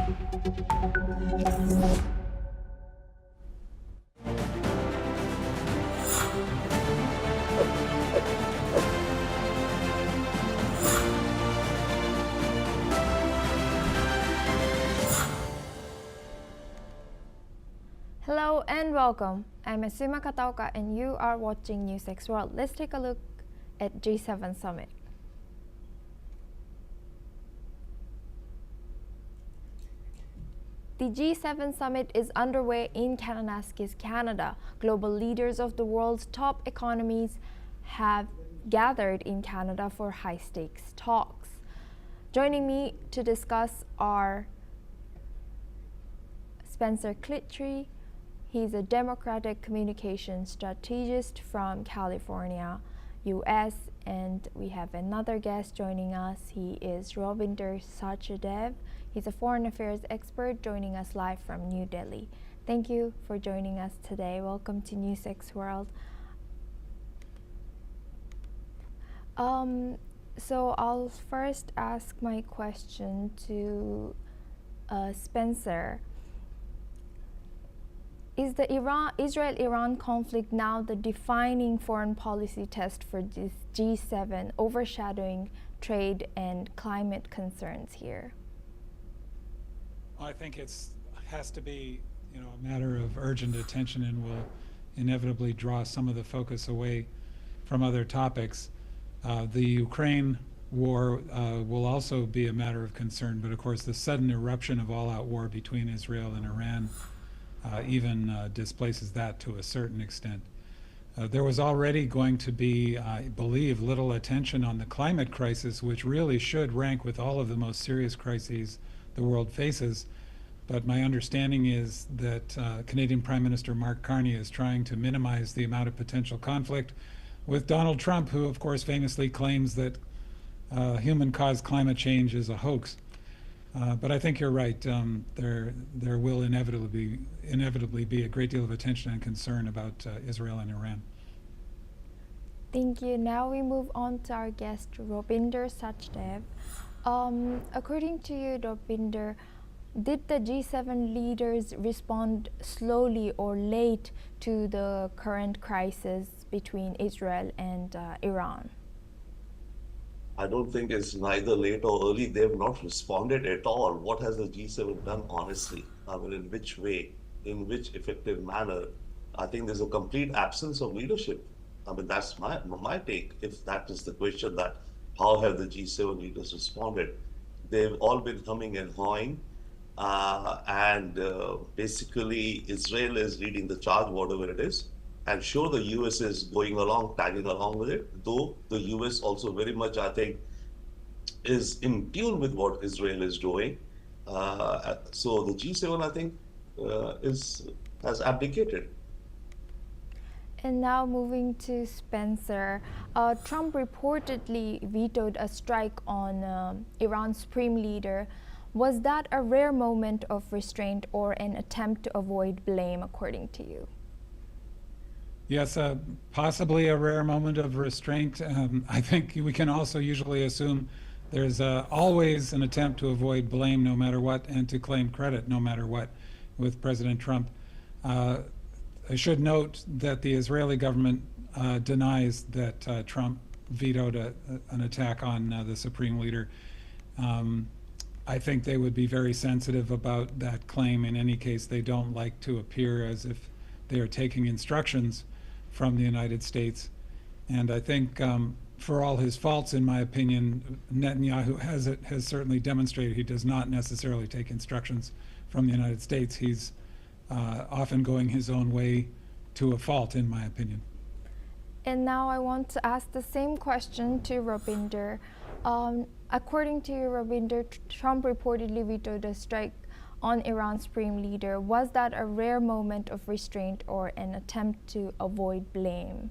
Hello and welcome. I'm Asuma Kataoka and you are watching NewsX World. Let's take a look at G7 Summit. The G7 Summit is underway in Kananaskis, Canada. Global leaders of the world's top economies have gathered in Canada for high-stakes talks. Joining me to discuss are Spencer Clitry. He's a Democratic communications strategist from California, US, and we have another guest joining us. He is Robinder Sachdev. He's a foreign affairs expert joining us live from New Delhi. Thank you for joining us today. Welcome to NewsX World. So I'll first ask my question to Spencer. Is the Israel-Iran conflict now the defining foreign policy test for this G7, overshadowing trade and climate concerns here? I think it has to be, a matter of urgent attention, and will inevitably draw some of the focus away from other topics. The Ukraine war will also be a matter of concern, but of course the sudden eruption of all-out war between Israel and Iran even displaces that to a certain extent. There was already going to be, I believe, little attention on the climate crisis, which really should rank with all of the most serious crises the world faces. But my understanding is that Canadian Prime Minister Mark Carney is trying to minimize the amount of potential conflict with Donald Trump, who of course famously claims that human-caused climate change is a hoax. But I think you're right. There will inevitably be a great deal of attention and concern about Israel and Iran. Thank you. Now we move on to our guest, Robinder Sachdev. According to you, Robinder, did the G7 leaders respond slowly or late to the current crisis between Israel and Iran? I don't think it's neither late or early. They have not responded at all. What has the G7 done, honestly? I mean, in which way, in which effective manner? I think there's a complete absence of leadership. I mean, that's my take. If that is the question, that how have the G7 leaders responded? They've all been humming and hawing. Basically, Israel is leading the charge, whatever it is. And sure, the US is going along, tagging along with it, though the US also very much, I think, is in tune with what Israel is doing. So the G7, I think, has abdicated. And now moving to Spencer, Trump reportedly vetoed a strike on Iran's supreme leader. Was that a rare moment of restraint or an attempt to avoid blame, according to you? Yes, possibly a rare moment of restraint. I think we can also usually assume there's always an attempt to avoid blame no matter what, and to claim credit no matter what with President Trump. I should note that the Israeli government denies that Trump vetoed an attack on the supreme leader. I think they would be very sensitive about that claim. In any case, they don't like to appear as if they are taking instructions from the United States. And I think for all his faults, in my opinion, Netanyahu has certainly demonstrated he does not necessarily take instructions from the United States. He's often going his own way to a fault, in my opinion. And now I want to ask the same question to Robinder. According to you, Robinder, Trump reportedly vetoed a strike on Iran's supreme leader. Was that a rare moment of restraint or an attempt to avoid blame?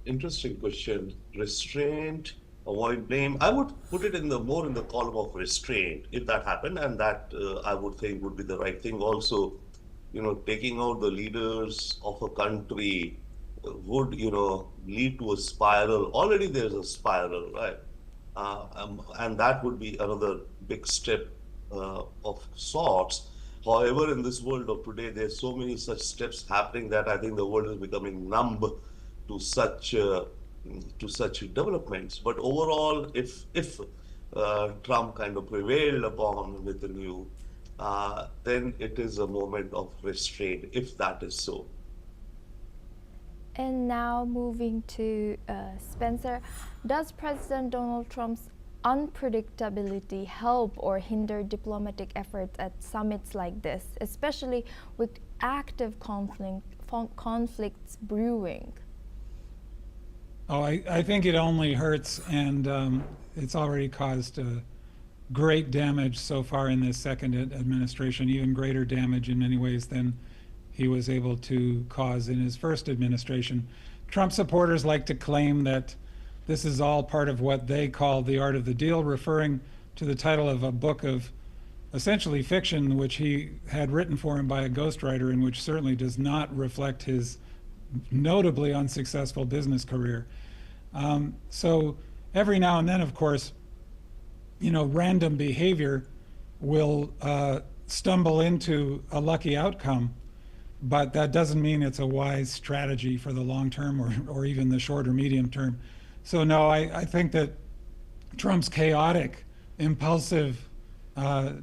Interesting question. Restraint, avoid blame. I would put it more in the column of restraint if that happened, and that I would think would be the right thing. Also, taking out the leaders of a country would, lead to a spiral. Already there's a spiral, right? And that would be another big step of sorts. However, in this world of today, there's so many such steps happening that I think the world is becoming numb to such developments. But overall, if Trump kind of prevailed upon with the new, then it is a moment of restraint, if that is so. And now moving to Spencer, does President Donald Trump's unpredictability help or hinder diplomatic efforts at summits like this, especially with active conflicts brewing? Oh, I think it only hurts, and it's already caused great damage so far in this second administration, even greater damage in many ways than he was able to cause in his first administration. Trump supporters like to claim that this is all part of what they call the art of the deal, referring to the title of a book of essentially fiction which he had written for him by a ghostwriter, and which certainly does not reflect his notably unsuccessful business career. So every now and then, of course, random behavior will stumble into a lucky outcome, but that doesn't mean it's a wise strategy for the long term or even the short or medium term. So no, I think that Trump's chaotic, impulsive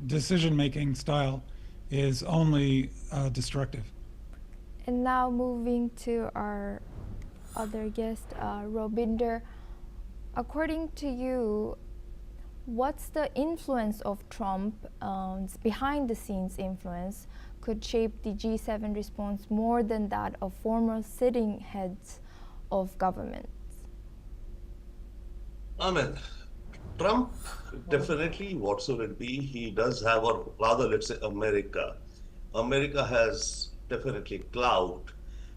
decision-making style is only destructive. And now moving to our other guest, Robinder. According to you, what's the influence of Trump, behind-the-scenes influence, could shape the G7 response more than that of former sitting heads of governments? I mean, Trump definitely, whatsoever it be, he does have, or rather, let's say America. America has definitely clout.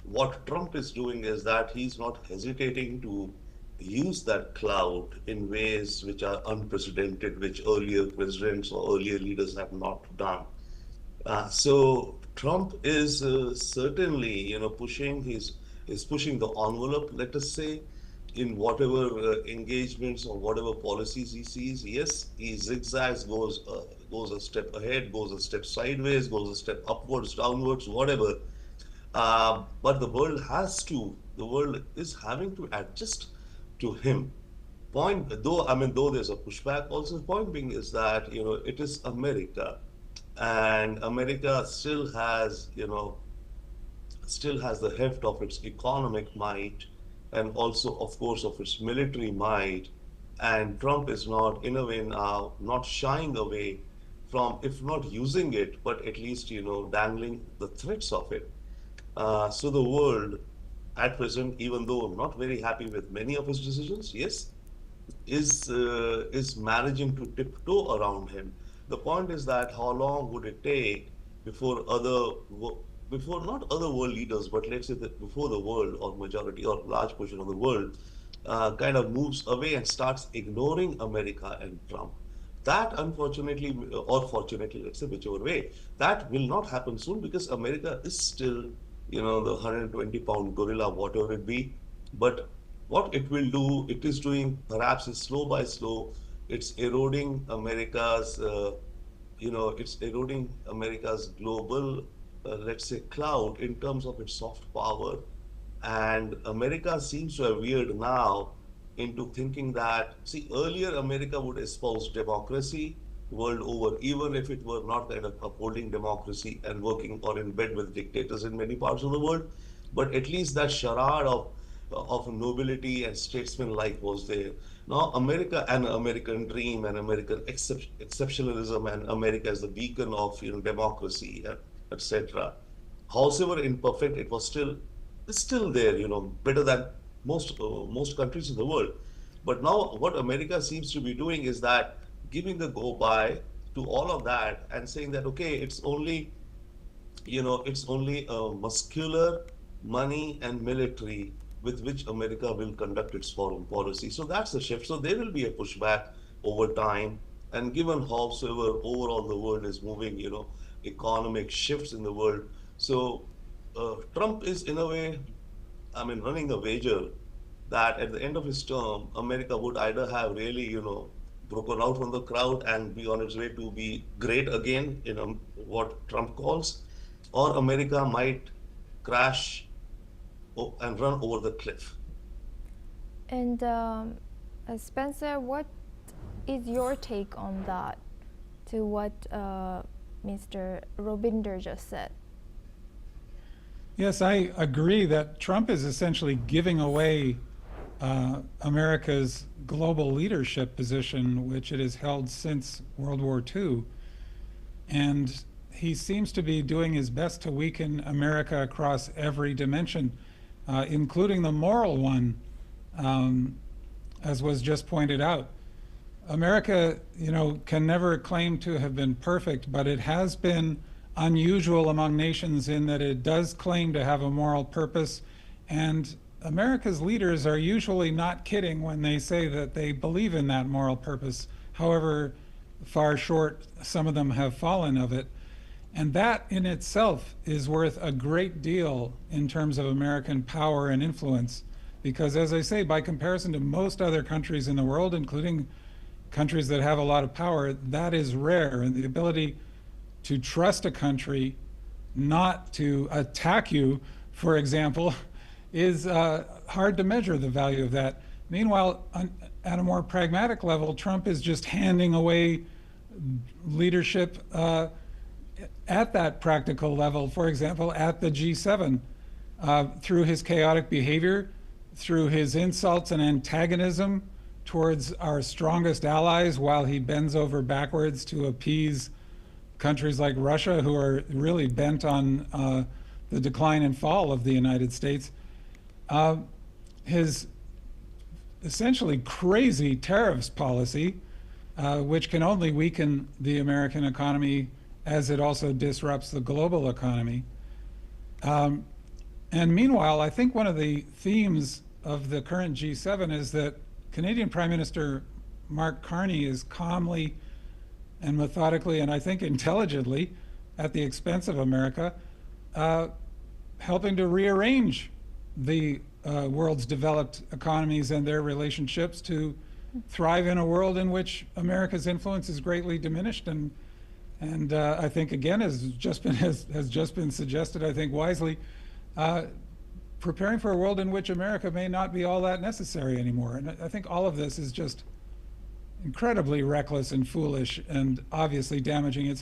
What Trump is doing is that he's not hesitating to use that clout in ways which are unprecedented, which earlier presidents or earlier leaders have not done. So Trump is certainly, pushing the envelope, let us say, in whatever engagements or whatever policies he sees. Yes, he zigzags, goes a step ahead, goes a step sideways, goes a step upwards, downwards, whatever. But the world is having to adjust to him. Though there's a pushback also, the point being is that, it is America, and America still has the heft of its economic might and also, of course, of its military might. And Trump is not, in a way now, not shying away from, if not using it, but at least, dangling the threats of it. So the world at present, even though not very happy with many of his decisions, yes, is managing to tiptoe around him. The point is that how long would it take before before not other world leaders, but let's say that before the world or majority or large portion of the world kind of moves away and starts ignoring America and Trump. That unfortunately, or fortunately, let's say whichever way, that will not happen soon, because America is still, the 120-pound gorilla, whatever it be. But what it will do, it is doing perhaps is slow by slow. It's eroding America's global, let's say, clout in terms of its soft power. And America seems to have veered now into thinking that, see, earlier America would espouse democracy world over, even if it were not kind of upholding democracy and working or in bed with dictators in many parts of the world. But at least that charade of nobility and statesman life was there. Now America and American dream and American exceptionalism and America as the beacon of democracy, etc. Howsoever imperfect, it's still there, better than most countries in the world. But now what America seems to be doing is that giving the go by to all of that and saying that, okay, it's only a muscular money and military with which America will conduct its foreign policy. So that's the shift. So there will be a pushback over time. And given howsoever overall the world is moving, economic shifts in the world. So Trump is in a way, running a wager that at the end of his term, America would either have really, broken out from the crowd and be on its way to be great again, what Trump calls, or America might crash and run over the cliff. And Spencer, what is your take on that, to what Mr. Robinder just said? Yes, I agree that Trump is essentially giving away America's global leadership position, which it has held since World War II. And he seems to be doing his best to weaken America across every dimension, including the moral one, as was just pointed out. America, can never claim to have been perfect, but it has been unusual among nations in that it does claim to have a moral purpose, and America's leaders are usually not kidding when they say that they believe in that moral purpose, however far short some of them have fallen of it. And that in itself is worth a great deal in terms of American power and influence, because as I say, by comparison to most other countries in the world, including countries that have a lot of power, that is rare. And the ability to trust a country not to attack you, for example, is hard to measure the value of that. Meanwhile, at a more pragmatic level, Trump is just handing away leadership at that practical level, for example, at the G7, through his chaotic behavior, through his insults and antagonism towards our strongest allies, while he bends over backwards to appease countries like Russia, who are really bent on the decline and fall of the United States. His essentially crazy tariffs policy, which can only weaken the American economy as it also disrupts the global economy. And meanwhile, I think one of the themes of the current G7 is that Canadian Prime Minister Mark Carney is calmly and methodically, and I think intelligently, at the expense of America, helping to rearrange the world's developed economies and their relationships to thrive in a world in which America's influence is greatly diminished. And I think, again, has just been suggested, I think wisely, preparing for a world in which America may not be all that necessary anymore. And I think all of this is just incredibly reckless and foolish and obviously damaging.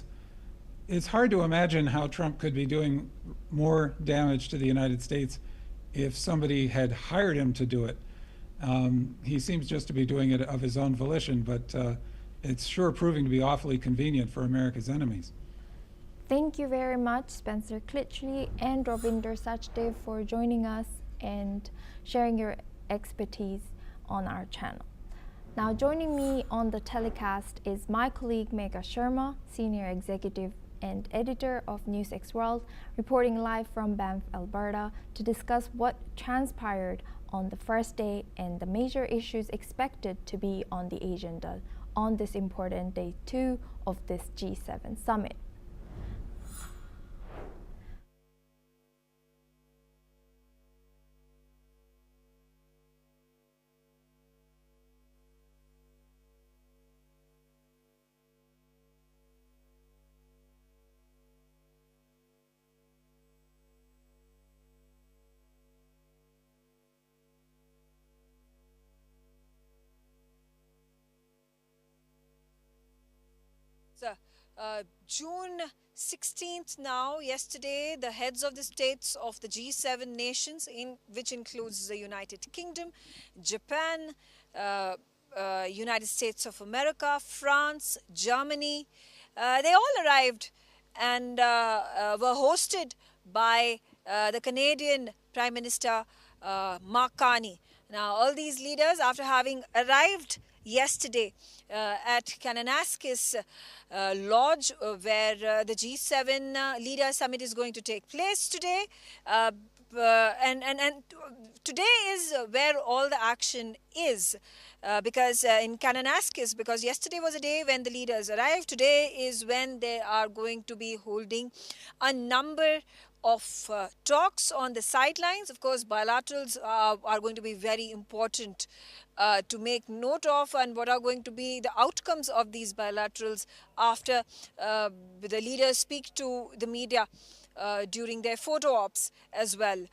It's hard to imagine how Trump could be doing more damage to the United States if somebody had hired him to do it. He seems just to be doing it of his own volition, but it's sure proving to be awfully convenient for America's enemies. Thank you very much, Spencer Critchley and Robinder Sachdev, for joining us and sharing your expertise on our channel. Now, joining me on the telecast is my colleague Megha Sharma, Senior Executive and Editor of NewsX World, reporting live from Banff, Alberta, to discuss what transpired on the first day and the major issues expected to be on the agenda on this important day 2 of this G7 summit. June 16th now, yesterday, the heads of the states of the G7 nations, which includes the United Kingdom, Japan, United States of America, France, Germany, they all arrived and were hosted by the Canadian Prime Minister Mark Carney. Now, all these leaders, after having arrived yesterday at Kananaskis Lodge, where the G7 Leader Summit is going to take place today. And today is where all the action is, because in Kananaskis, because yesterday was a day when the leaders arrived, today is when they are going to be holding a number of talks on the sidelines. Of course, bilaterals are going to be very important to make note of, and what are going to be the outcomes of these bilaterals after the leaders speak to the media during their photo ops as well.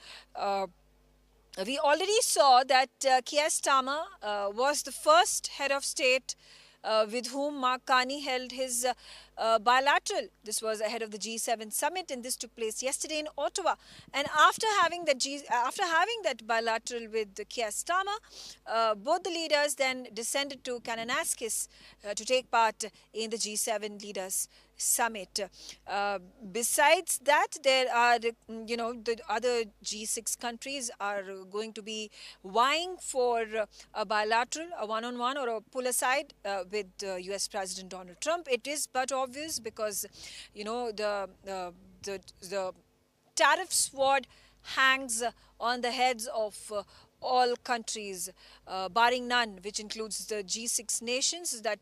We already saw that Keir Starmer was the first head of state with whom Mark Carney held his bilateral. This was ahead of the G7 summit, and this took place yesterday in Ottawa. And after having that bilateral with Keir Starmer, both the leaders then descended to Kananaskis to take part in the G7 leaders summit. Besides that, there are, the other G6 countries are going to be vying for a bilateral, a one-on-one or a pull-aside with US President Donald Trump. It is but obvious because, the tariff sword hangs on the heads of all countries, barring none, which includes the G6 nations that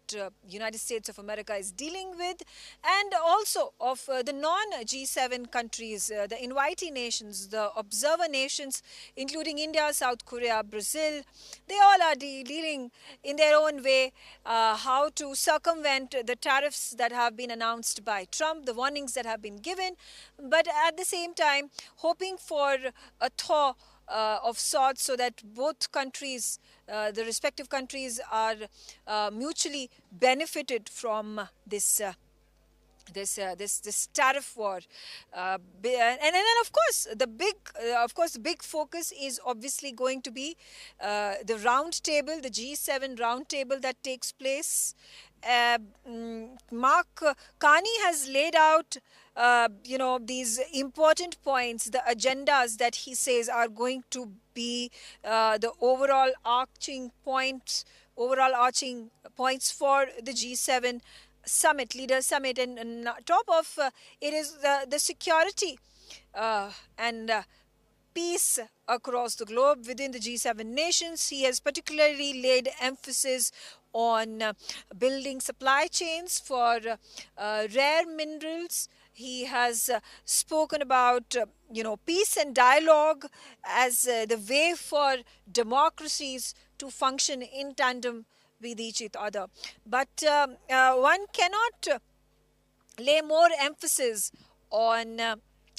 United States of America is dealing with, and also of the non-G7 countries, the invitee nations, the observer nations, including India, South Korea, Brazil. They all are dealing in their own way how to circumvent the tariffs that have been announced by Trump, the warnings that have been given, but at the same time hoping for a thaw of sorts, so that both countries, the respective countries, are mutually benefited from this tariff war, and then of course the big focus is obviously going to be the round table, the G7 round table that takes place. Mark Carney has laid out these important points, the agendas that he says are going to be the overall arching points for the G7 summit, leaders summit, and on top of it is the security and peace across the globe within the G7 nations. He has particularly laid emphasis on building supply chains for rare minerals. He has spoken about peace and dialogue as the way for democracies to function in tandem with each other. But one cannot lay more emphasis on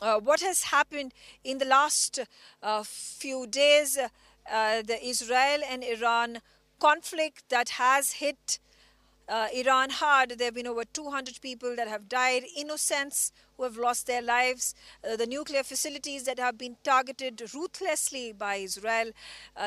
what has happened in the last few days, the Israel and Iran conflict that has hit Iran hard. There have been over 200 people that have died, innocents who have lost their lives, the nuclear facilities that have been targeted ruthlessly by Israel,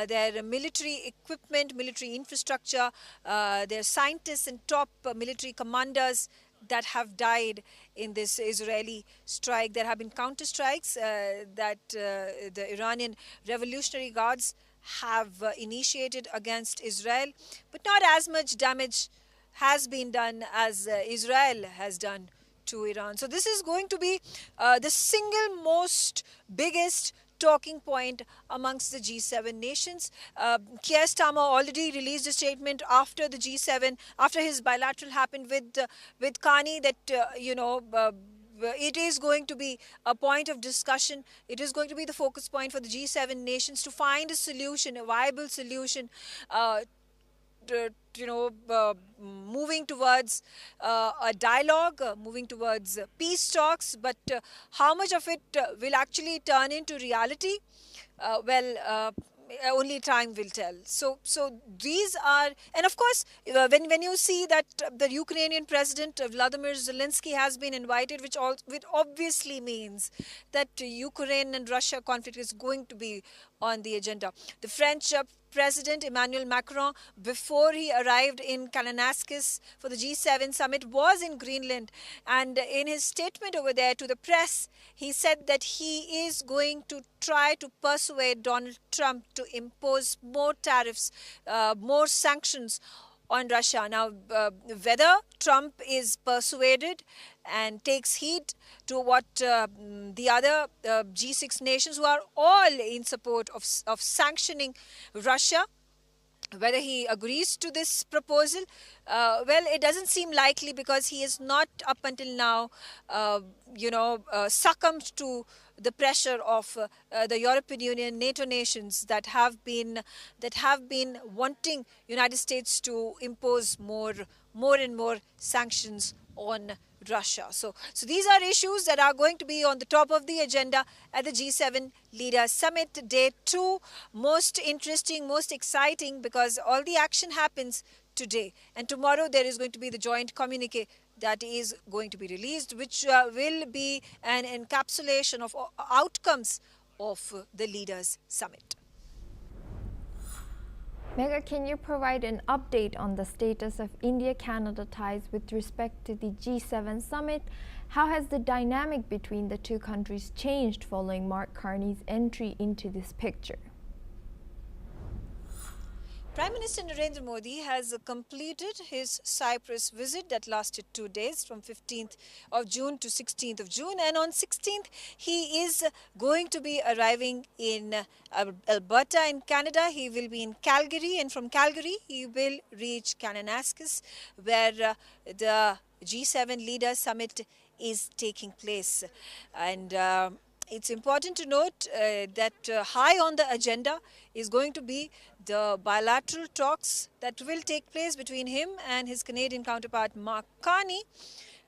their military equipment, military infrastructure, their scientists and top military commanders that have died in this Israeli strike. There have been counter strikes that the Iranian Revolutionary Guards have initiated against Israel, but not as much damage has been done as Israel has done to Iran. So this is going to be the single most biggest talking point amongst the G7 nations. Keir Starmer already released a statement after the G7, after his bilateral happened with Carney, that it is going to be a point of discussion. It is going to be the focus point for the G7 nations to find a solution, a viable solution, moving towards a dialogue, moving towards peace talks. But how much of it will actually turn into reality? Only time will tell. So these are, and of course, when you see that the Ukrainian President Vladimir Zelensky has been invited, which obviously means that Ukraine and Russia conflict is going to be on the agenda. The French President Emmanuel Macron, before he arrived in Kananaskis for the G7 summit, was in Greenland, and in his statement over there to the press, he said that he is going to try to persuade Donald Trump to impose more tariffs, more sanctions on Russia. Now, whether Trump is persuaded and takes heed to what the other G6 nations, who are all in support of sanctioning Russia, whether he agrees to this proposal, well, it doesn't seem likely, because he is not up until now, succumbed to the pressure of the European Union, NATO nations that have been wanting United States to impose more and more sanctions on Russia. So these are issues that are going to be on the top of the agenda at the G7 Leaders Summit, Day 2. Most interesting, most exciting, because all the action happens today. And tomorrow there is going to be the joint communique that is going to be released, which will be an encapsulation of outcomes of the Leaders Summit. Megha, can you provide an update on the status of India-Canada ties with respect to the G7 summit? How has the dynamic between the two countries changed following Mark Carney's entry into this picture? Prime Minister Narendra Modi has completed his Cyprus visit that lasted 2 days, from 15th of June to 16th of June. And on 16th, he is going to be arriving in Alberta in Canada. He will be in Calgary, and from Calgary, he will reach Kananaskis, where the G7 Leaders Summit is taking place. And it's important to note that high on the agenda is going to be the bilateral talks that will take place between him and his Canadian counterpart Mark Carney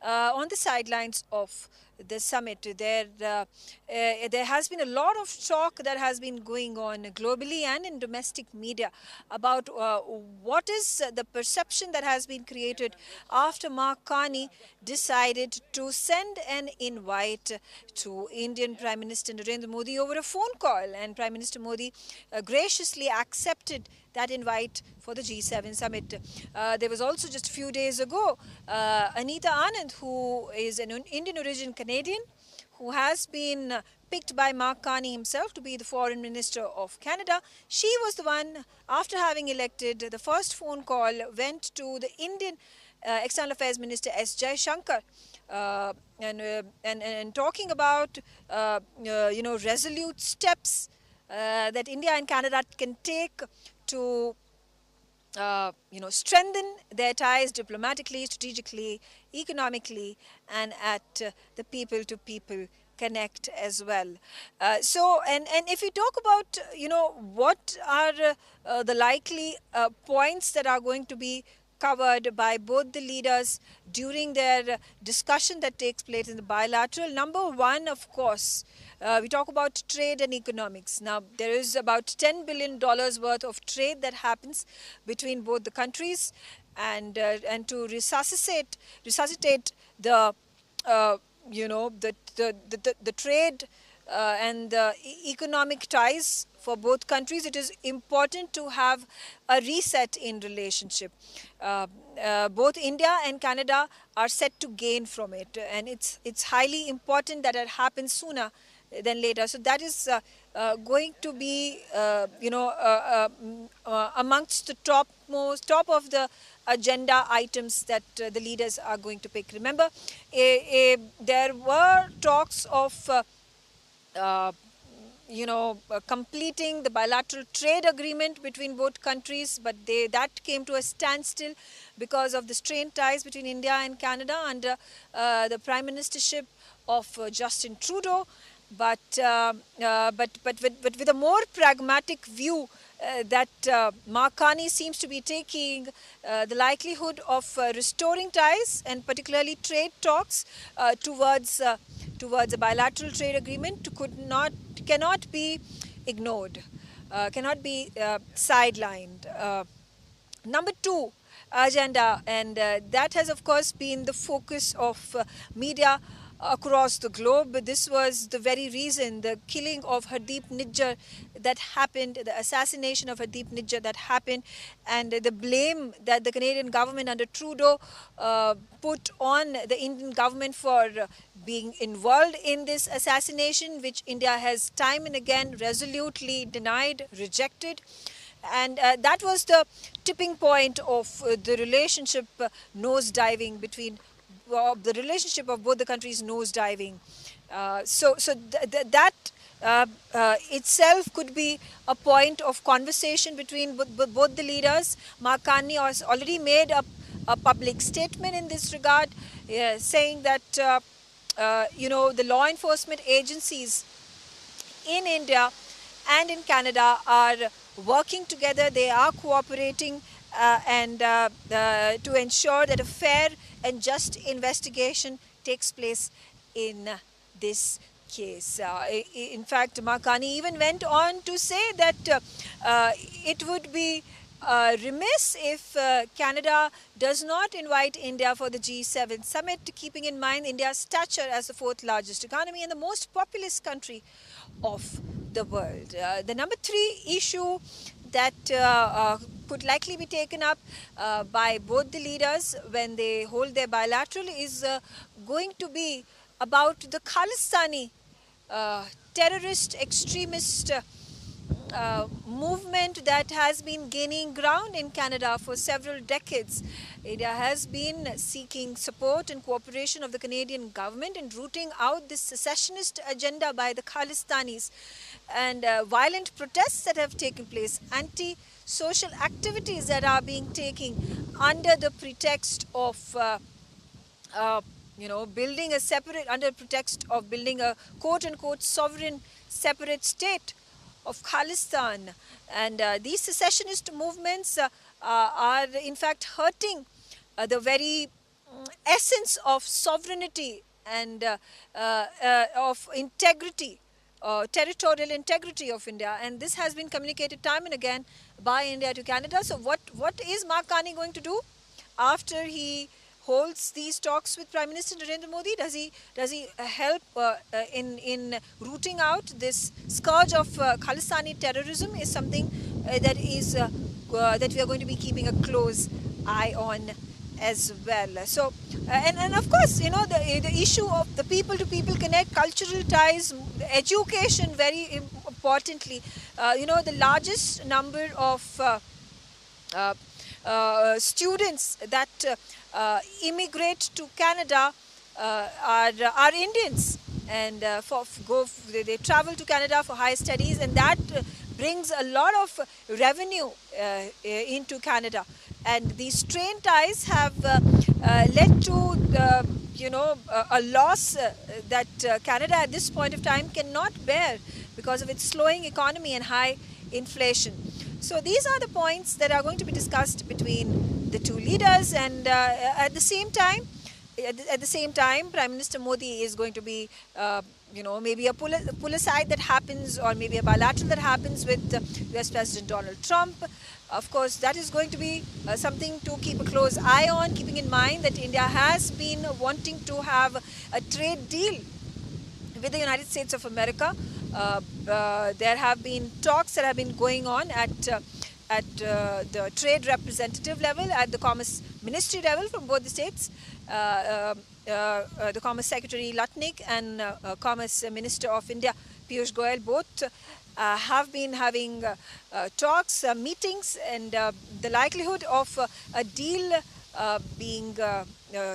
on the sidelines of the summit. There has been a lot of talk that has been going on globally and in domestic media about what is the perception that has been created after Mark Carney decided to send an invite to Indian Prime Minister Narendra Modi over a phone call, and Prime Minister Modi graciously accepted that invite for the G7 summit. There was also, just a few days ago, Anita Anand, who is an Indian origin Canadian, who has been picked by Mark Carney himself to be the Foreign Minister of Canada. She was the one, after having elected, the first phone call went to the Indian External Affairs Minister S. Jaishankar, and talking about resolute steps that India and Canada can take to strengthen their ties diplomatically, strategically, economically, and at the people-to-people connect as well. And if we talk about what are the likely points that are going to be covered by both the leaders during their discussion that takes place in the bilateral. Number one, of course, we talk about trade and economics. Now, there is about $10 billion worth of trade that happens between both the countries, and to resuscitate the the trade and the economic ties for both countries, it is important to have a reset in relationship. Both India and Canada are set to gain from it, and it's highly important that it happens sooner than later. So that is going to be amongst the top of the agenda items that the leaders are going to pick. Remember, there were talks of completing the bilateral trade agreement between both countries, but that came to a standstill because of the strained ties between India and Canada under the Prime Ministership of Justin Trudeau. But with a more pragmatic view that Mark Carney seems to be taking, the likelihood of restoring ties and particularly trade talks towards a bilateral trade agreement cannot be ignored, cannot be sidelined. Number two agenda, and that has of course been the focus of media across the globe. This was the very reason, the killing of Hardeep Nijjar that happened, the assassination of Hardeep Nijjar that happened, and the blame that the Canadian government under Trudeau put on the Indian government for being involved in this assassination, which India has time and again resolutely denied, rejected. And that was the tipping point of the relationship nosediving between the relationship of both the countries nosediving. So that itself could be a point of conversation between both the leaders. Mark Carney has already made a public statement in this regard, saying that the law enforcement agencies in India and in Canada are working together. They are cooperating and to ensure that a fair and just investigation takes place in this case. In fact, Makani even went on to say that it would be remiss if Canada does not invite India for the G7 summit, keeping in mind India's stature as the fourth largest economy and the most populous country of the world. The number 3 issue that could likely be taken up by both the leaders when they hold their bilateral is going to be about the Khalistani terrorist extremist movement that has been gaining ground in Canada for several decades. India has been seeking support and cooperation of the Canadian government in rooting out this secessionist agenda by the Khalistanis, and violent protests that have taken place, anti-social activities that are being taken under the pretext of building a separate, under pretext of building a quote-unquote sovereign separate state of Khalistan. And these secessionist movements are in fact hurting the very essence of sovereignty and of integrity, territorial integrity of India, and this has been communicated time and again by India to Canada. So what is Mark Carney going to do after he holds these talks with Prime Minister Narendra Modi? Does he help in rooting out this scourge of Khalistani terrorism? Is something that we are going to be keeping a close eye on as well. So and of course, the issue of the people to people connect, cultural ties, education, very importantly. The largest number of students that immigrate to Canada are Indians, and they travel to Canada for higher studies, and that brings a lot of revenue into Canada. And these train ties have led to a loss that Canada at this point of time cannot bear because of its slowing economy and high inflation. So these are the points that are going to be discussed between the two leaders, and at the same time, Prime Minister Modi is going to be, maybe a pull aside that happens, or maybe a bilateral that happens with US President Donald Trump. Of course, that is going to be something to keep a close eye on, keeping in mind that India has been wanting to have a trade deal with the United States of America. There have been talks that have been going on at the trade representative level, at the Commerce Ministry level from both the states. The Commerce Secretary Lutnick and Commerce Minister of India Piyush Goyal both have been having talks, meetings, and the likelihood of a deal being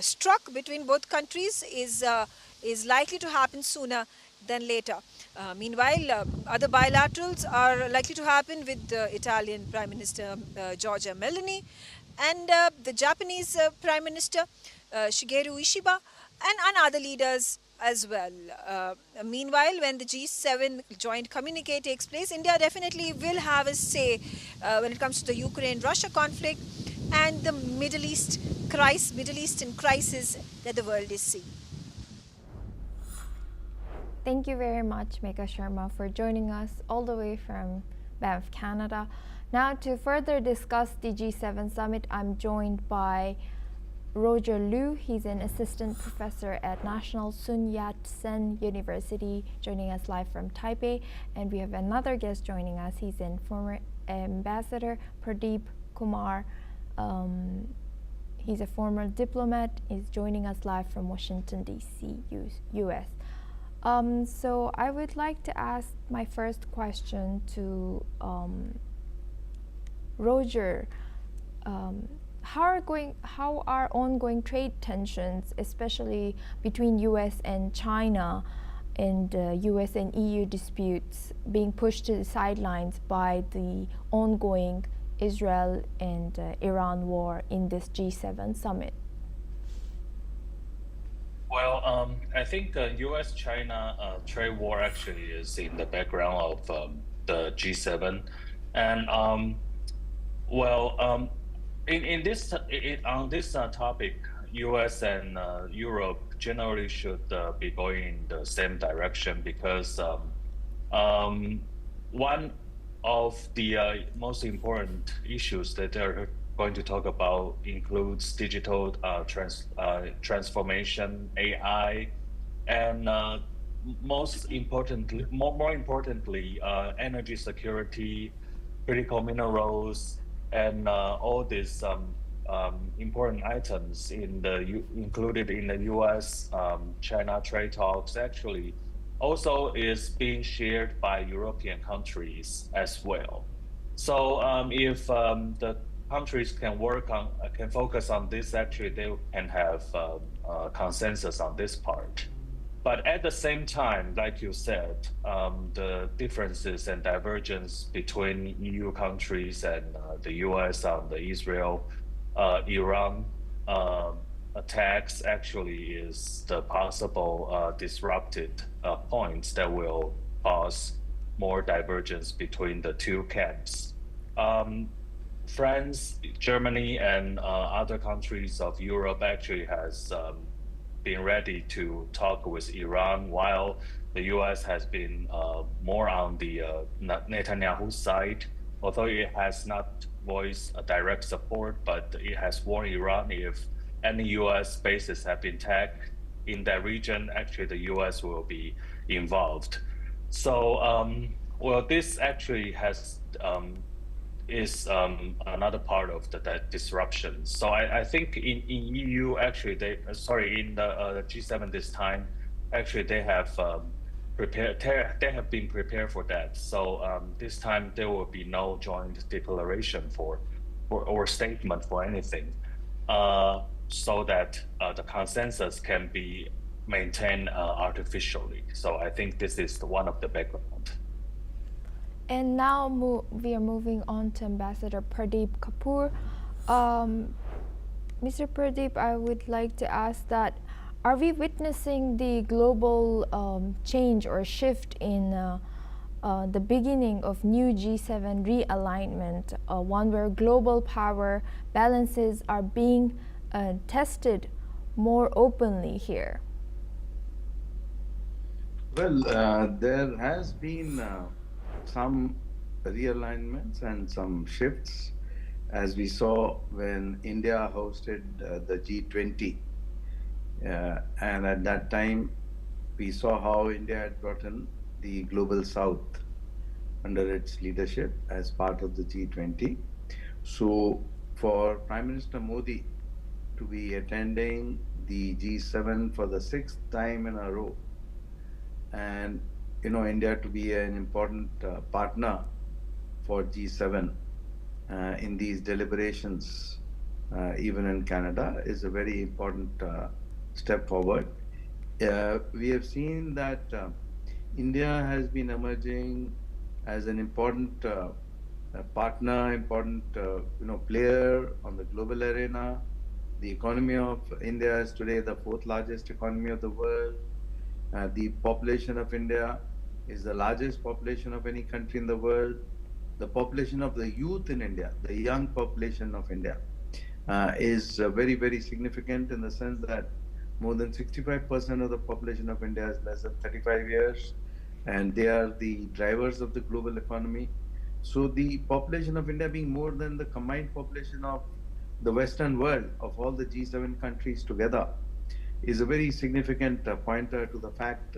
struck between both countries is likely to happen sooner than later. Meanwhile, other bilaterals are likely to happen with the Italian Prime Minister Giorgia Meloni and the Japanese Prime Minister Shigeru Ishiba and other leaders as well. Meanwhile, when the G7 joint communique takes place, India definitely will have a say when it comes to the Ukraine-Russia conflict and the Middle Eastern crisis that the world is seeing. Thank you very much, Megha Sharma, for joining us all the way from Banff, Canada. Now, to further discuss the G7 summit, I'm joined by Roger Liu. He's an assistant professor at National Sun Yat-sen University, joining us live from Taipei. And we have another guest joining us. He's in former Ambassador Pradeep Kumar. He's a former diplomat. He's joining us live from Washington, D.C., U.S. So I would like to ask my first question to Roger. How are ongoing trade tensions, especially between U.S. and China, and US and EU disputes being pushed to the sidelines by the ongoing Israel and Iran war in this G7 summit? Well, I think the U.S.-China trade war actually is in the background of the G7, and in this on this topic, U.S. and Europe generally should be going in the same direction because one of the most important issues that they're going to talk about includes digital transformation, AI, and most importantly, more importantly, energy security, critical minerals, and all these important items included in the U.S.-China trade talks actually also is being shared by European countries as well. So if the countries can can focus on this, actually they can have consensus on this part. But at the same time, like you said, the differences and divergence between EU countries and the US on the Israel-Iran attacks actually is the possible disrupted points that will cause more divergence between the two camps. France, Germany, and other countries of Europe actually has been ready to talk with Iran, while the US has been more on the Netanyahu side, although it has not voiced a direct support, but it has warned Iran if any US bases have been attacked in that region, actually the US will be involved. So, well, this actually is another part of that disruption. So I think in EU actually in the G7 this time, actually they have been prepared for that. So this time there will be no joint declaration or statement for anything, so that the consensus can be maintained artificially. So I think this is one of the background. And now we are moving on to Ambassador Pradeep Kapoor. Mr. Pradeep, I would like to ask that, are we witnessing the global change or shift in the beginning of new G7 realignment, one where global power balances are being tested more openly here? Well, there has been some realignments and some shifts, as we saw when India hosted the G20. And at that time, we saw how India had brought in the Global South under its leadership as part of the G20. So for Prime Minister Modi to be attending the G7 for the 6th time in a row, and India to be an important partner for G7 in these deliberations, even in Canada, is a very important step forward. We have seen that India has been emerging as an important partner, important player on the global arena. The economy of India is today the 4th largest economy of the world. The population of India is the largest population of any country in the world. The population of the youth in India, the young population of India, is very, very significant in the sense that more than 65% of the population of India is less than 35 years, and they are the drivers of the global economy. So the population of India being more than the combined population of the Western world, of all the G7 countries together, is a very significant pointer to the fact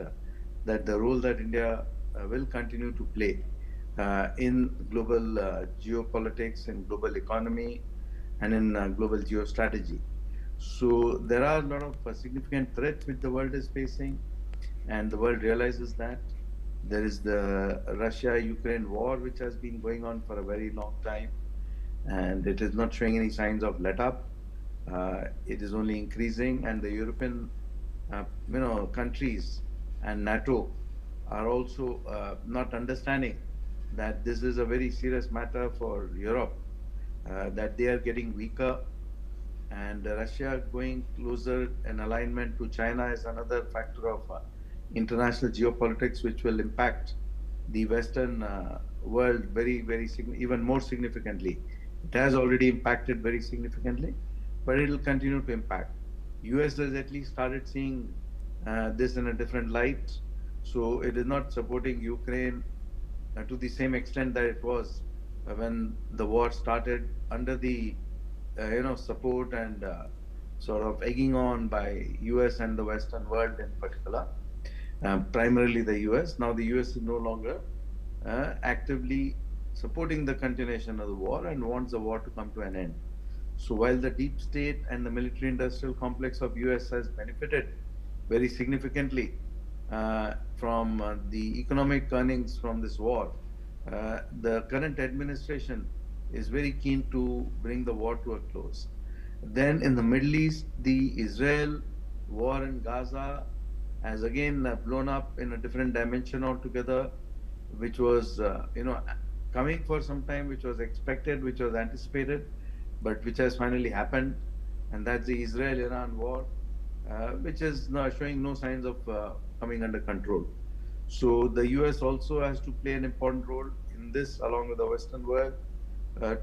that the role that India will continue to play in global geopolitics, in global economy, and in global geostrategy. So there are a lot of significant threats which the world is facing, and the world realizes that. There is the Russia-Ukraine war, which has been going on for a very long time, and it is not showing any signs of let up. It is only increasing, and the European countries and NATO are also not understanding that this is a very serious matter for Europe, that they are getting weaker, and Russia going closer in alignment to China is another factor of international geopolitics which will impact the Western world even more significantly. It has already impacted very significantly, but it will continue to impact. US has at least started seeing this in a different light, so it is not supporting Ukraine to the same extent that it was when the war started, under the support and sort of egging on by US and the Western world in particular, primarily the US. Now the US is no longer actively supporting the continuation of the war and wants the war to come to an end. So while the deep state and the military industrial complex of US has benefited very significantly from the economic earnings from this war, the current administration is very keen to bring the war to a close. Then in the Middle East, the Israel war in Gaza has again blown up in a different dimension altogether, which was coming for some time, which was expected, which was anticipated, but which has finally happened, and that's the Israel-Iran war, which is now showing no signs of coming under control. So the US also has to play an important role in this, along with the Western world,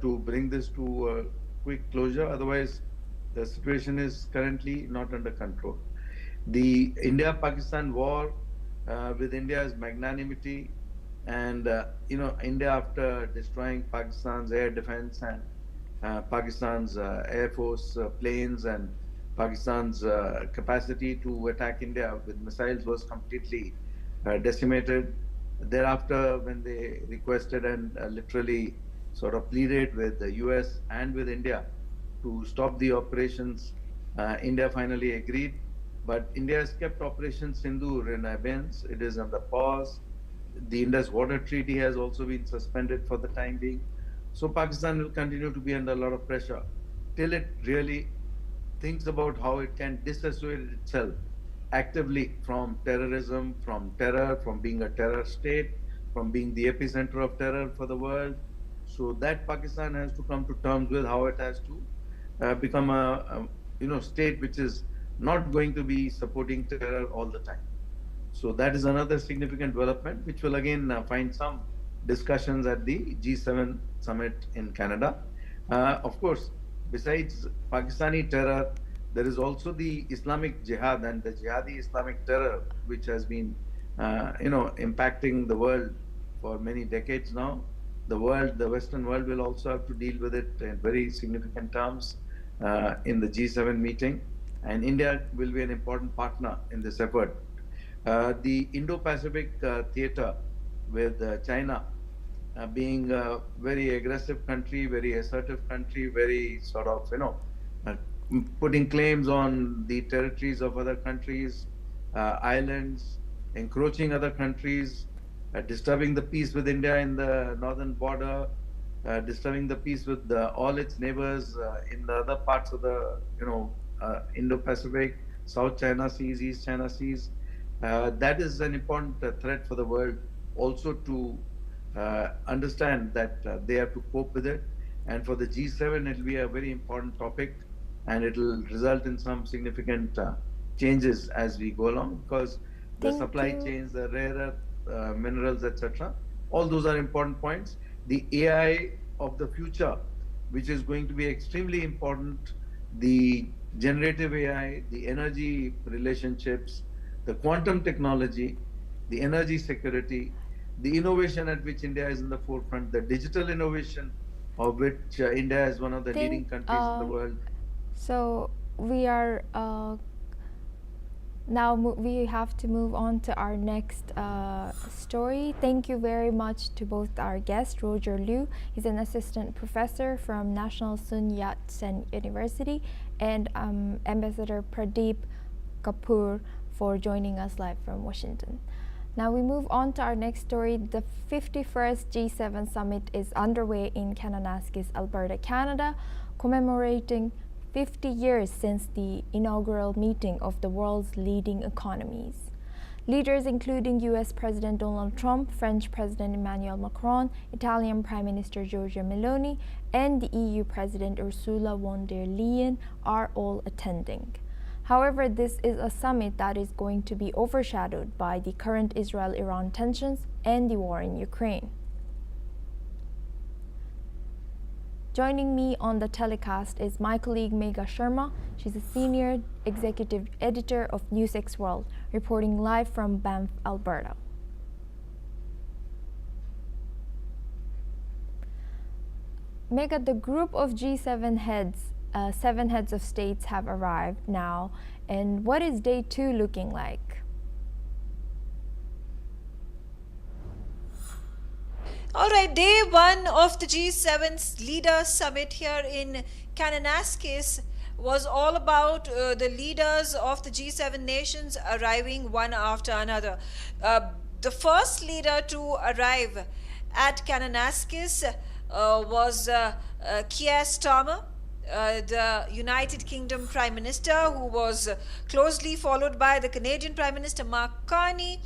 to bring this to a quick closure. Otherwise, the situation is currently not under control. The India-Pakistan war, with India's magnanimity and India, after destroying Pakistan's air defense and Pakistan's air force planes and Pakistan's capacity to attack India with missiles, was completely decimated. Thereafter, when they requested and literally sort of pleaded with the US and with India to stop the operations, India finally agreed. But India has kept Operation Sindoor in abeyance. It is under pause. The Indus Water Treaty has also been suspended for the time being. So Pakistan will continue to be under a lot of pressure till it really thinks about how it can disassociate itself actively from terrorism, from terror, from being a terror state, from being the epicenter of terror for the world. So that Pakistan has to come to terms with how it has to become a state which is not going to be supporting terror all the time. So that is another significant development, which will again find some discussions at the G7 summit in Canada. Of course, besides Pakistani terror, there is also the Islamic Jihad and the Jihadi Islamic terror, which has been, impacting the world for many decades now. The Western world will also have to deal with it in very significant terms in the G7 meeting, and India will be an important partner in this effort. The Indo-Pacific theater, with China being a very aggressive country, very assertive country, very sort of, putting claims on the territories of other countries, islands, encroaching other countries, disturbing the peace with India in the northern border, disturbing the peace with all its neighbors in the other parts of the, Indo-Pacific, South China Seas, East China Seas. That is an important threat for the world also to understand that they have to cope with it. And for the G7, it will be a very important topic, and it will result in some significant changes as we go along, because the supply chains, the rare earth minerals, etc., all those are important points. The AI of the future, which is going to be extremely important, the generative AI, the energy relationships, the quantum technology, the energy security, the innovation at which India is in the forefront, the digital innovation of which India is one of the leading countries in the world. So we are now we have to move on to our next story. Thank you very much to both our guests. Roger Liu, he's an assistant professor from National Sun Yat-sen University, and Ambassador Pradeep Kapoor for joining us live from Washington. Now we move on to our next story. The 51st G7 summit is underway in Kananaskis, Alberta, Canada, commemorating 50 years since the inaugural meeting of the world's leading economies. Leaders including US President Donald Trump, French President Emmanuel Macron, Italian Prime Minister Giorgia Meloni, and the EU President Ursula von der Leyen are all attending. However, this is a summit that is going to be overshadowed by the current Israel-Iran tensions and the war in Ukraine. Joining me on the telecast is my colleague Megha Sharma. She's a senior executive editor of NewsX World, reporting live from Banff, Alberta. Megha, the group of G7 heads, 7 heads of states have arrived now, and what is day 2 looking like? All right, day 1 of the G7 Leaders Summit here in Kananaskis was all about the leaders of the G7 nations arriving one after another. The first leader to arrive at Kananaskis was Keir Starmer, the United Kingdom Prime Minister, who was closely followed by the Canadian Prime Minister Mark Carney,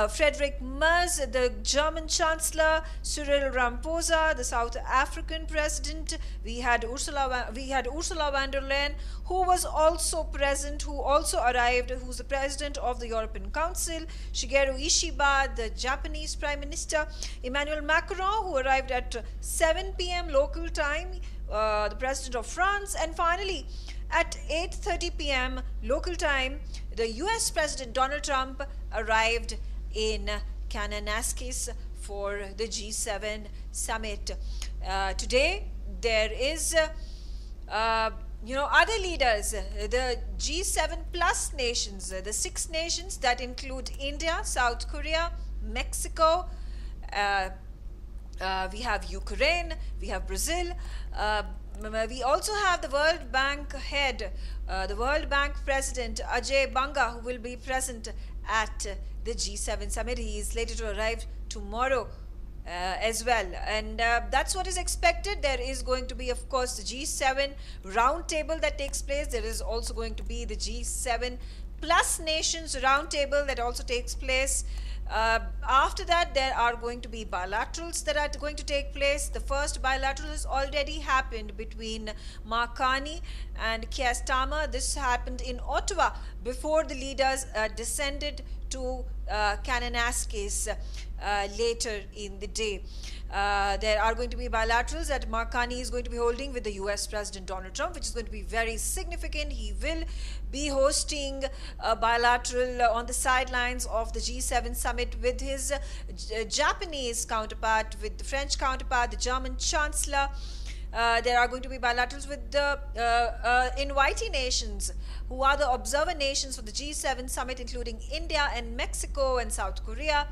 Friedrich Merz, the German Chancellor, Cyril Ramaphosa, the South African President. We had Ursula von der Leyen, who was also present, who also arrived, who's the President of the European Council, Shigeru Ishiba, the Japanese Prime Minister, Emmanuel Macron, who arrived at 7 p.m. local time, the President of France, and finally at 8:30 p.m. local time, the US President Donald Trump arrived in Kananaskis for the G7 summit. Today there is other leaders, the G7 plus nations, the 6 nations that include India, South Korea, Mexico, we have Ukraine, we have Brazil, we also have the World Bank head, the World Bank President Ajay Banga, who will be present at the G7 summit. He is slated to arrive tomorrow as well, and that's what is expected. There is going to be, of course, the G7 roundtable that takes place. There is also going to be the G7 plus nations roundtable that also takes place. After that, there are going to be bilaterals that are going to take place. The first bilateral has already happened between Mark Carney and Keir Starmer. This happened in Ottawa before the leaders descended to Kananaskis later in the day. There are going to be bilaterals that Mark Carney is going to be holding with the US President Donald Trump, which is going to be very significant. He will be hosting a bilateral on the sidelines of the G7 summit with his Japanese counterpart, with the French counterpart, the German Chancellor. There are going to be bilaterals with the invitee nations, who are the observer nations for the G7 summit, including India and Mexico and South Korea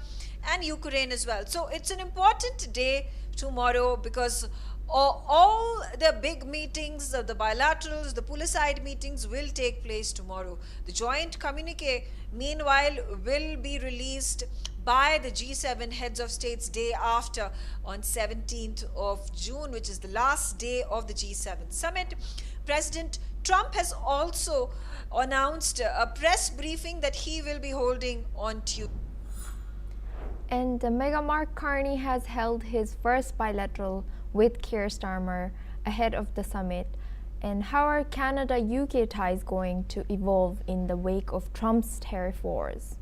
and Ukraine as well. So it's an important day tomorrow, because all the big meetings, the bilaterals, the poolside meetings will take place tomorrow. The joint communique, meanwhile, will be released by the G7 heads of states day after, on 17th of June, which is the last day of the G7 summit. President Trump has also announced a press briefing that he will be holding on Tuesday. And Megha, Mark Carney has held his first bilateral with Keir Starmer ahead of the summit. And how are Canada-UK ties going to evolve in the wake of Trump's tariff wars?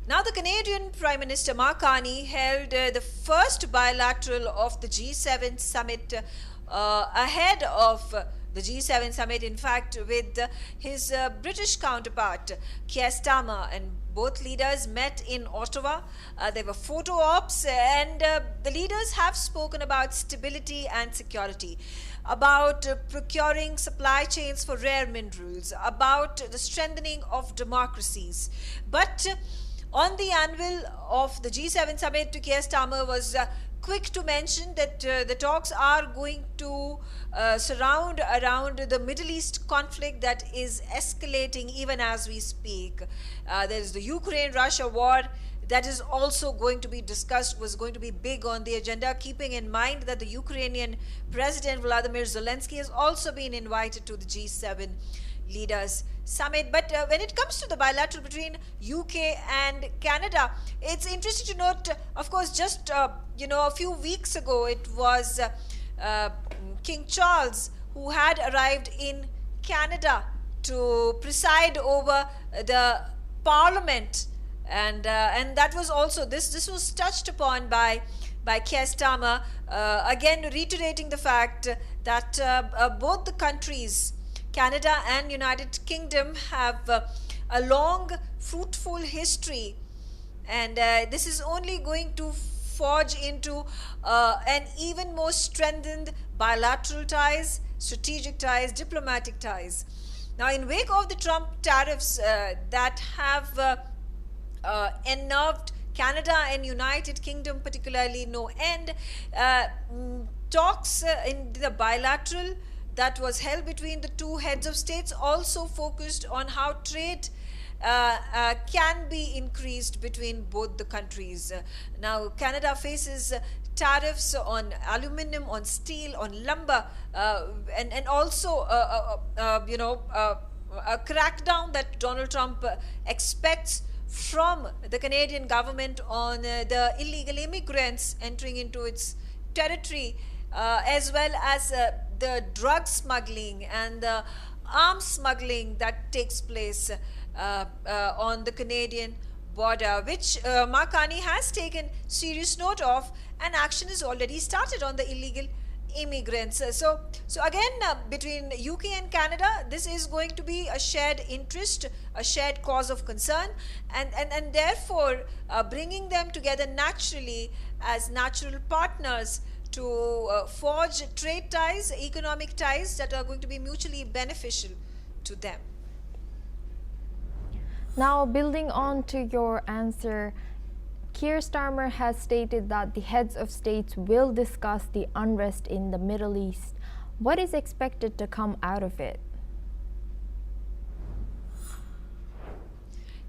Now, the Canadian Prime Minister Mark Carney held the first bilateral of the G7 summit ahead of the G7 summit, in fact, with his British counterpart, Keir Starmer, and both leaders met in Ottawa. There were photo ops, and the leaders have spoken about stability and security, about procuring supply chains for rare minerals, about the strengthening of democracies. But on the anvil of the G7 summit, Keir Starmer was quick to mention that the talks are going to surround around the Middle East conflict that is escalating even as we speak. There is the Ukraine-Russia war that is also going to be discussed, was going to be big on the agenda, keeping in mind that the Ukrainian President Volodymyr Zelensky has also been invited to the G7 leaders summit. But when it comes to the bilateral between UK and Canada, it's interesting to note, of course, just a few weeks ago, it was King Charles who had arrived in Canada to preside over the Parliament, and that was also this was touched upon by Keir Starmer, again reiterating the fact that both the countries, Canada and United Kingdom, have a long, fruitful history, and this is only going to forge into an even more strengthened bilateral ties, strategic ties, diplomatic ties. Now, in wake of the Trump tariffs that have unnerved Canada and United Kingdom particularly no end, talks in the bilateral that was held between the two heads of states also focused on how trade can be increased between both the countries. Now, Canada faces tariffs on aluminum, on steel, on lumber, and also a crackdown that Donald Trump expects from the Canadian government on the illegal immigrants entering into its territory, as well as the drug smuggling and the arms smuggling that takes place on the Canadian border, which Mark Carney has taken serious note of, and action is already started on the illegal immigrants. So again, between UK and Canada, this is going to be a shared interest, a shared cause of concern, and therefore bringing them together naturally as natural partners to forge trade ties, economic ties that are going to be mutually beneficial to them. Now, building on to your answer, Keir Starmer has stated that the heads of states will discuss the unrest in the Middle East. What is expected to come out of it?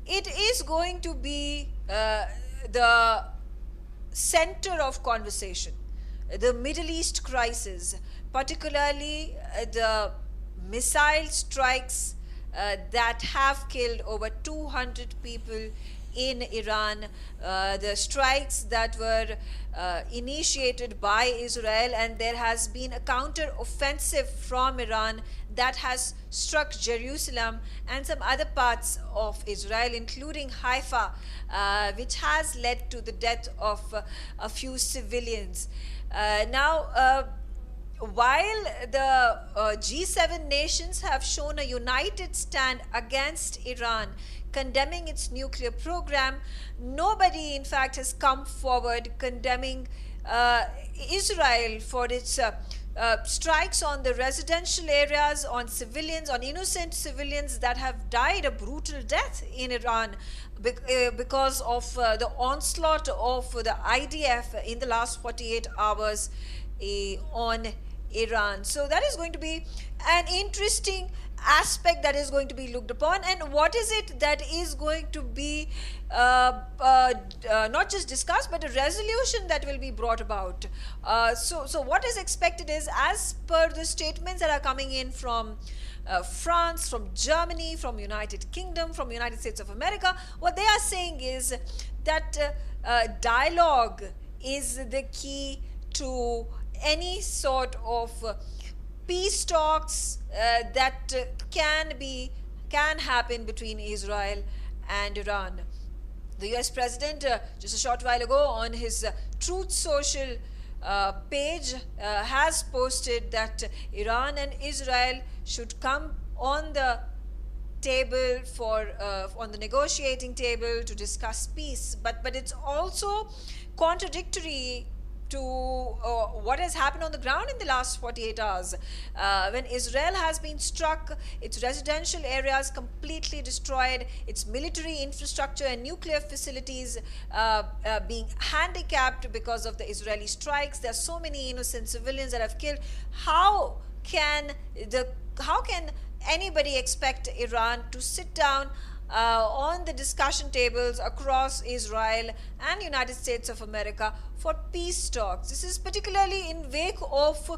It is going to be the center of conversation, the Middle East crisis, particularly the missile strikes that have killed over 200 people in Iran, the strikes that were initiated by Israel, and there has been a counter-offensive from Iran that has struck Jerusalem and some other parts of Israel, including Haifa, which has led to the death of a few civilians. Now, while the G7 nations have shown a united stand against Iran, condemning its nuclear program, nobody, in fact, has come forward condemning Israel for its strikes on the residential areas, on civilians, on innocent civilians that have died a brutal death in Iran because of the onslaught of the IDF in the last 48 hours on Iran. So that is going to be an interesting aspect that is going to be looked upon. And what is it that is going to be not just discussed, but a resolution that will be brought about? So what is expected is, as per the statements that are coming in from France, from Germany, from United Kingdom, from United States of America, what they are saying is that dialogue is the key to any sort of peace talks that can happen between Israel and Iran. The US President, just a short while ago, on his Truth Social page, has posted that Iran and Israel should come on the table on the negotiating table to discuss peace. But it's also contradictory to what has happened on the ground in the last 48 hours, when Israel has been struck, its residential areas completely destroyed, its military infrastructure and nuclear facilities being handicapped because of the Israeli strikes. There are so many innocent civilians that have killed. How can anybody expect Iran to sit down on the discussion tables across Israel and United States of America for peace talks. This is particularly in wake of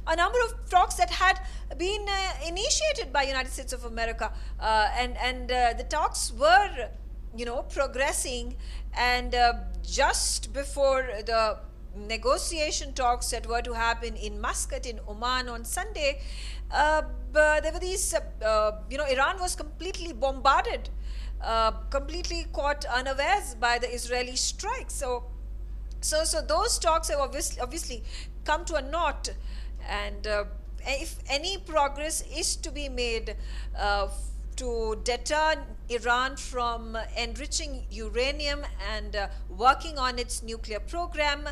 a number of talks that had been initiated by United States of America, and the talks were, progressing, and just before the negotiation talks that were to happen in Muscat in Oman on Sunday, there were these, Iran was completely bombarded, completely caught unawares by the Israeli strikes. So those talks have obviously come to a knot, and if any progress is to be made to deter Iran from enriching uranium and working on its nuclear program,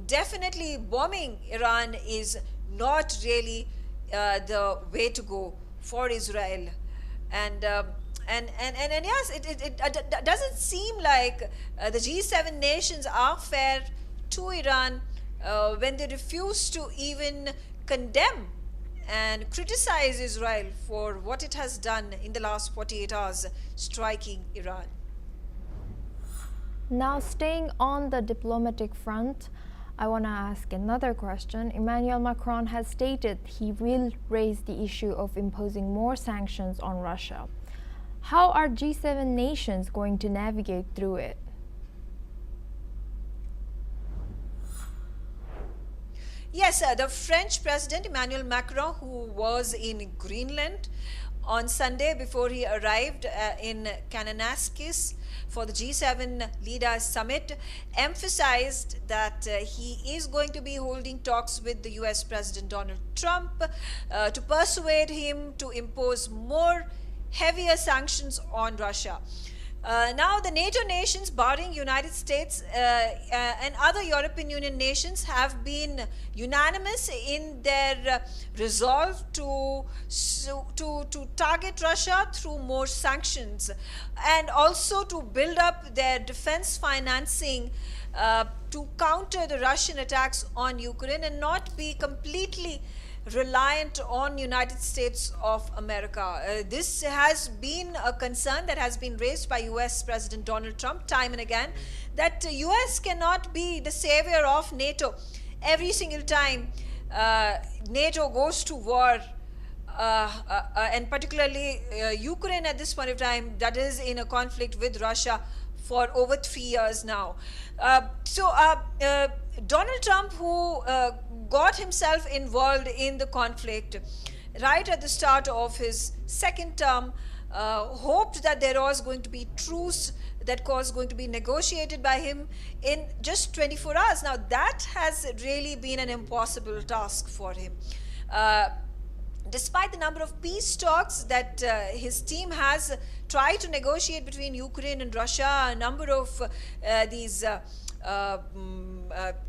definitely bombing Iran is not really the way to go for Israel. And yes, it doesn't seem like the G7 nations are fair to Iran when they refuse to even condemn and criticize Israel for what it has done in the last 48 hours, striking Iran. Now, staying on the diplomatic front, I want to ask another question. Emmanuel Macron has stated he will raise the issue of imposing more sanctions on Russia. How are G7 nations going to navigate through it? Yes, the French President Emmanuel Macron, who was in Greenland on Sunday before he arrived in Kananaskis for the G7 Leaders Summit, emphasized that he is going to be holding talks with the US President Donald Trump to persuade him to impose more heavier sanctions on Russia. Now, the NATO nations, barring United States and other European Union nations, have been unanimous in their resolve to target Russia through more sanctions, and also to build up their defense financing to counter the Russian attacks on Ukraine and not be completely reliant on United States of America. This has been a concern that has been raised by US President Donald Trump time and again, that US cannot be the savior of NATO. Every single time NATO goes to war, and particularly Ukraine at this point of time, that is in a conflict with Russia for over 3 years now. Donald Trump, who got himself involved in the conflict right at the start of his second term, hoped that there was going to be truce that was going to be negotiated by him in just 24 hours. Now, that has really been an impossible task for him. Despite the number of peace talks that his team has tried to negotiate between Ukraine and Russia, a number of these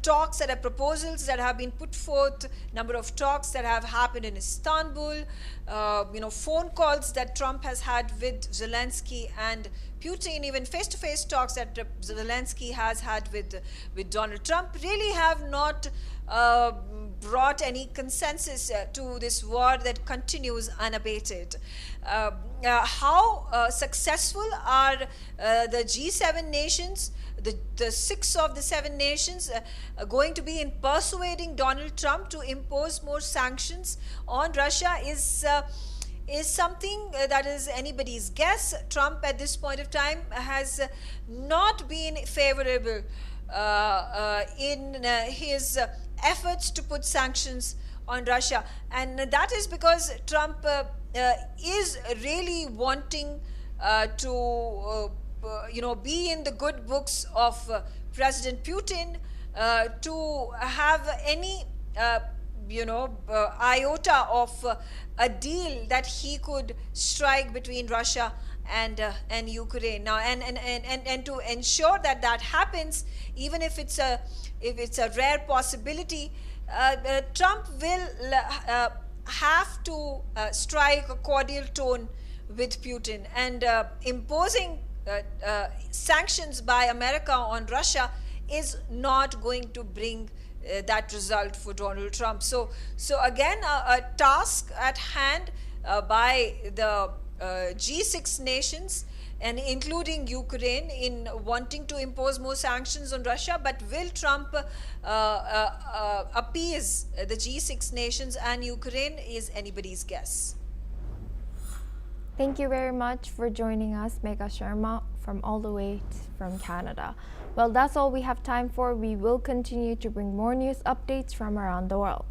talks that are proposals that have been put forth, number of talks that have happened in Istanbul, phone calls that Trump has had with Zelensky and Putin, even face-to-face talks that Zelensky has had with Donald Trump, really have not brought any consensus to this war that continues unabated. How successful are the G7 nations, the 6 of the 7 nations, going to be in persuading Donald Trump to impose more sanctions on Russia is something that is anybody's guess. Trump at this point of time has not been favorable in his efforts to put sanctions on Russia, and that is because Trump is really wanting to be in the good books of President Putin, to have any iota of a deal that he could strike between Russia and Ukraine. Now, and to ensure that that happens, even if it's a rare possibility, Trump will have to strike a cordial tone with Putin, and imposing sanctions by America on Russia is not going to bring that result for Donald Trump. So again, a task at hand by the G6 nations, and including Ukraine, in wanting to impose more sanctions on Russia. But will Trump appease the G6 nations and Ukraine is anybody's guess. Thank you very much for joining us, Megha Sharma, from all the way from Canada. Well, that's all we have time for. We will continue to bring more news updates from around the world.